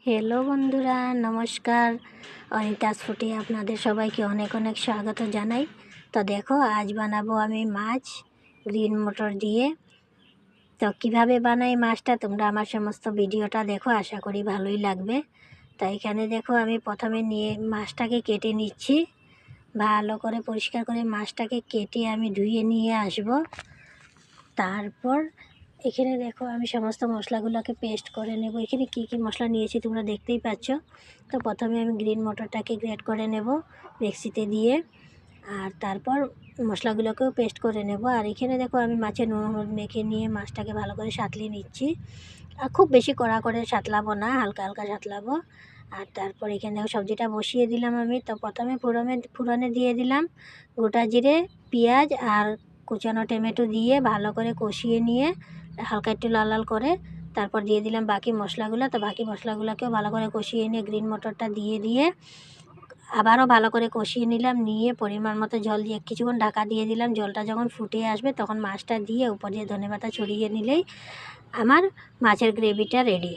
Hello বন্ধুরা, নমস্কার। অনিতাস ফুটে আপনাদের সবাইকে অনেক অনেক স্বাগত জানাই। তো দেখো, আজ বানাবো আমি মাছ গ্রিন মটর দিয়ে। তো কিভাবে বানাই মাছটা তোমরা আমার সমস্ত ভিডিওটা দেখো, আশা করি ভালোই লাগবে। তো এখানে দেখো, আমি প্রথমে মাছটাকে কেটে নিচ্ছি। ভালো করে পরিষ্কার করে মাছটাকে কেটে আমি ধুয়ে নিয়ে আসব। তারপর এখানে দেখো, আমি সমস্ত মশলাগুলোকে পেস্ট করে নেব। এখানে কি কি মশলা নিয়েছি তোমরা দেখতেই পাচ্ছ। তো প্রথমে আমি গ্রিন মটরটাকে গ্রেট করে নেব মিক্সিতে দিয়ে, আর তারপর মশলাগুলোকেও পেস্ট করে নেব। আর এখানে দেখো, আমি মাছে নুন হলুদ মেখে নিয়ে মাছটাকে ভালো করে সাঁতলিয়ে নিচ্ছি। আর খুব বেশি কড়া করে সাঁতলাবো না, হালকা হালকা সাঁতলাবো। আর তারপর এখানে দেখো, সবজিটা বসিয়ে দিলাম আমি। তো প্রথমে ফোড়নে দিয়ে দিলাম গোটা জিরে, পেঁয়াজ আর কুচানো টমেটো দিয়ে ভালো করে কষিয়ে নিয়ে হালকা একটু লাল লাল করে তারপর দিয়ে দিলাম বাকি মশলাগুলো। তো বাকি মশলাগুলোকেও ভালো করে কষিয়ে নিয়ে গ্রিন মটরটা দিয়ে আবারও ভালো করে কষিয়ে নিলাম। নিয়ে পরিমাণ মতো জল দিয়ে কিছুক্ষণ ঢাকা দিয়ে দিলাম। জলটা যখন ফুটে আসবে তখন মাছটা দিয়ে উপর দিয়ে ধনেপাতা ছড়িয়ে নিলেই আমার মাছের গ্রেভিটা রেডি।